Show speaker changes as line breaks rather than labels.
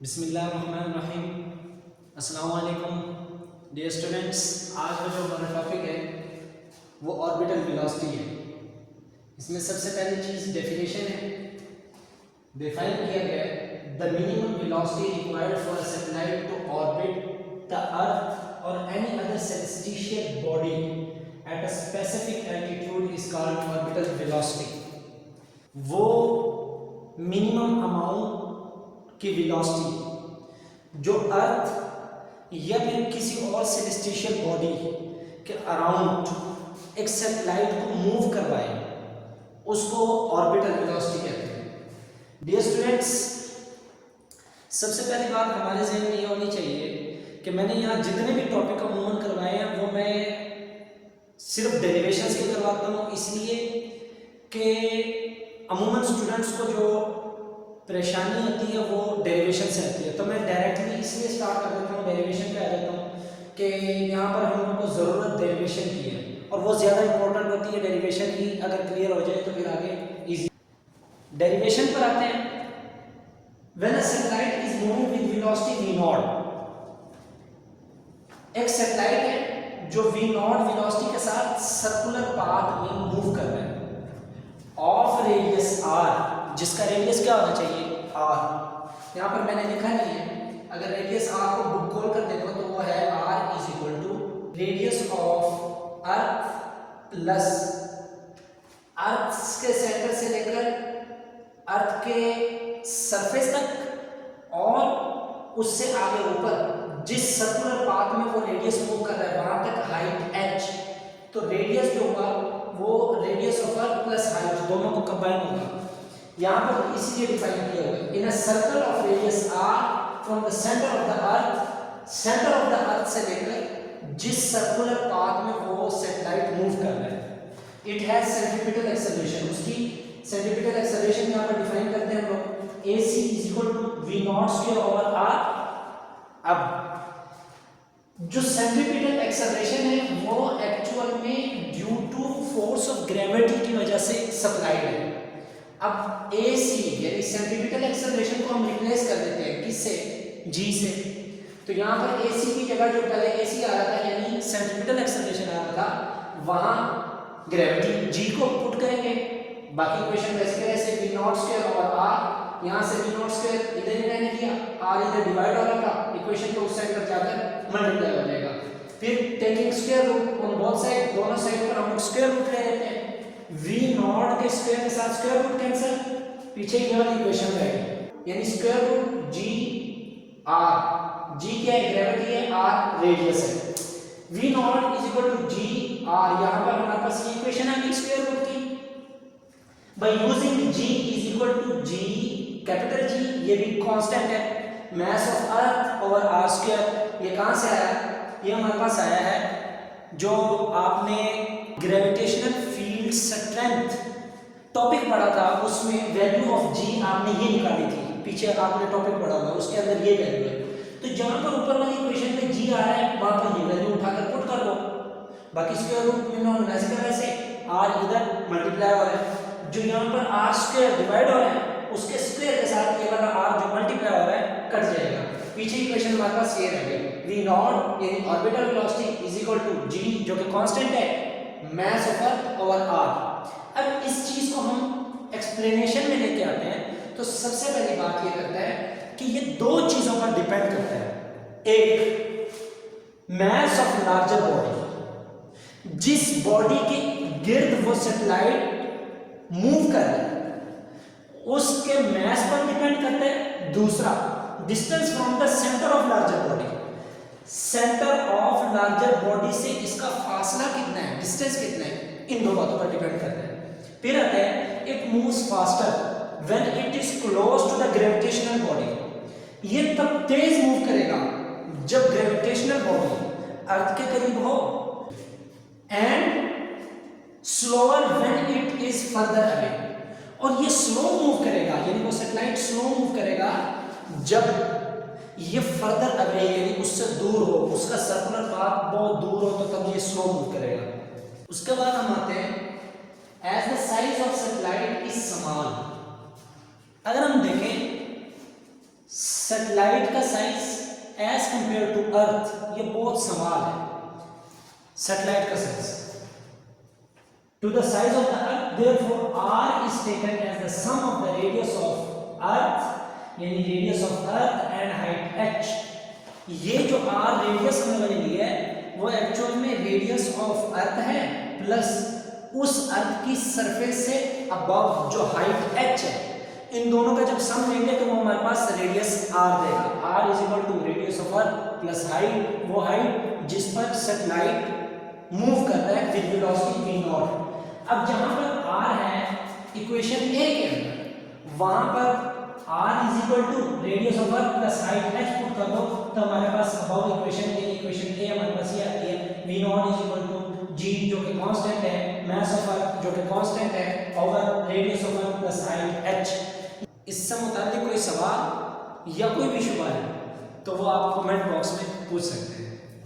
बिस्मिल्लाहिर्रहमानिर्रहीम। अस्सलाम वालेकुम डियर स्टूडेंट्स। आज का जो हमारा टॉपिक है वो ऑर्बिटल वेलोसिटी है। इसमें सबसे पहली चीज़ डेफिनेशन है। डिफाइन किया गया है the minimum velocity required for a satellite to orbit the earth or any other celestial body at a specific altitude is called orbital velocity. वो मिनिमम अमाउंट की वेलोसिटी जो अर्थ या फिर किसी और सेलेस्टियल बॉडी के अराउंड एक satellite को मूव करवाए उसको ऑर्बिटल वेलोसिटी कहते हैं। डियर स्टूडेंट्स, सबसे पहली बात हमारे जहन में ये होनी चाहिए कि मैंने यहाँ जितने भी टॉपिक अमूमन करवाए हैं वो मैं सिर्फ डेरिवेशंस के करवाता हूँ, इसलिए कि अमूमन स्टूडेंट्स को जो परेशानी होती है वो डेरिवेशन से आती है। तो मैं डायरेक्टली इसलिए स्टार्ट कर देता हूँ, डेरिवेशन पे आ जाता हूँ कि यहाँ पर हम लोगों को ज़रूरत डेरिवेशन की है और वो ज़्यादा इंपॉर्टेंट होती है। डेरिवेशन ही अगर क्लियर हो जाए तो फिर आगे इजी। डेरिवेशन पर आते हैं। When a satellite is moving with velocity v not, एक सैटेलाइट है जो v नॉट वेलोसिटी के साथ सर्कुलर पाथ में मूव कर रहा है ऑफ रेडियस r, जिसका रेडियस क्या होना चाहिए r। यहाँ पर मैंने लिखा नहीं है, अगर रेडियस r को बुक खोल कर देखो तो वो है r is equal to radius of earth plus earth के सेंटर से लेकर अर्थ के सरफेस तक और उससे आगे ऊपर जिस सर्कुलर पाथ में वो रेडियस मूव कर रहा है वहां तक हाइट h। तो रेडियस जो होगा वो radius of earth plus height दोनों को कंबाइन होगा। यहाँ पर इसीलिए डिफाइन किया हुआ है in a circle of radius r from the centre of the earth, centre of the earth से लेकर जिस सर्कुलर पाथ में वो सैटेलाइट मूव कर रहा है। इट हैज सेंट्रीपिटल एक्सेलरेशन, उसकी सेंट्रीपिटल एक्सेलरेशन यहाँ पर डिफाइन करते हैं हम लोग ac is equal to v not square over r। अब जो सेंट्रीपिटल एक्सेलरेशन है वो एक्चुअल में due to force of gravity की वजह से सप्लाइड है। अब AC यानी सेंट्रीपिटल एक्सेलरेशन को हम रिप्लेस कर देते हैं किससे, G से। तो यहाँ पर AC की जगह जो पहले AC आ रहा था यानी सेंट्रीपिटल एक्सेलरेशन आ रहा था, वहाँ ग्रेविटी G को पुट करेंगे। बाकी इक्वेशन वैसे के वैसे v not square over r, यहाँ से v नॉट स्क्वायर इधर ही रहने दिया, r इधर डिवाइड हो रहा था, इक्वेशन को उस साइड पर जाकर मल्टीप्लाई हो जाएगा। फिर taking square root on both side, दोनों साइड पर हम स्क्वायर रूट ले लेते हैं। v नॉट के स्क्वायर के साथ स्क्वायर रूट कैंसिल, पीछे ये वाली इक्वेशन रहेगी यानी square root g r, g क्या है ग्रेविटी है, r रेडियस है। v not is equal to g r, यहाँ पर हमारे पास ये इक्वेशन आ गई स्क्वायर रूट की। By using g is equal to g capital G, ये भी कांस्टेंट है, mass of earth over r square. ये कहाँ से आया, ये हमारे पास आया है जो आपने ग्रेविटेशनल फील्ड स्ट्रेंथ टॉपिक पढ़ा था, उसमें वैल्यू ऑफ g आपने ये निकाली थी, पीछे आपने टॉपिक पढ़ा था उसके अंदर ये वैल्यू है। तो जहां पर ऊपर वाली इक्वेशन में g आ रहा है वहां पर ये वैल्यू उठाकर पुट कर दो, बाकी स्क्वायर रूट में नॉन वैसे का वैसे r इधर मल्टीप्लाई हो रहा है, जो यहाँ पर r स्क्वायर डिवाइड हो रहा है उसके स्क्वायर के साथ ये वाला r जो मल्टीप्लाई हो रहा है कट जाएगा। पीछे इक्वेशन हमारे पास ये रह गई v नॉट यानी orbital velocity is equal to g जो कि कांस्टेंट है, mass of earth over r। अब इस चीज को हम एक्सप्लेनेशन में लेके आते हैं तो सबसे पहली बात ये करता है कि ये दो चीजों पर डिपेंड करता है। एक मास ऑफ लार्जर बॉडी, जिस बॉडी के गिर्द वो सैटेलाइट मूव कर रहा है उसके मास पर डिपेंड करता है। दूसरा distance from the centre of larger body, centre of larger body से इसका फासला कितना है, डिस्टेंस कितना है, इन दो बातों पर डिपेंड करता है। फिर आते हैं it moves faster when it is close to the gravitational body, ये तब तेज मूव करेगा जब ग्रेविटेशनल बॉडी अर्थ के करीब हो, and slower when it is further away, और ये स्लो मूव करेगा यानी वो सैटेलाइट स्लो मूव करेगा जब ये फर्दर अवे यानी उससे दूर हो, उसका सर्कुलर पाथ बहुत दूर हो तो तब ये स्लो मूव करेगा। उसके बाद हम आते हैं as the size of satellite is small. अगर हम देखें सैटेलाइट का size as compare to earth, ये बहुत सवाल है। सैटेलाइट का size to the size of the earth, therefore R is taken as the sum of the radius of earth, यानी radius of earth and height h। ये जो are radius हमने ली है वो एक्चुअल में रेडियस ऑफ अर्थ है plus उस अर्थ की सरफेस से अबव जो हाइट h है, इन दोनों का जब सम लेंगे तो वो हमारे पास रेडियस r देगा। r is equal to radius of earth plus height, वो हाइट जिस पर सैटेलाइट मूव कर रहा है विद वेलोसिटी v नॉट। अब जहां पर r है इक्वेशन a के अंदर, वहां पर r is equal to radius of earth plus height h put कर दो तो हमारे पास अबव इक्वेशन a हमारे पास ये आती है v not is equal to g जो कि कांस्टेंट है, मास ऑफ अर्थ जो कि कांस्टेंट है, over radius of earth plus height h। इससे मुताबिक कोई सवाल या कोई भी शुबा है तो वो आप कमेंट बॉक्स में पूछ सकते हैं।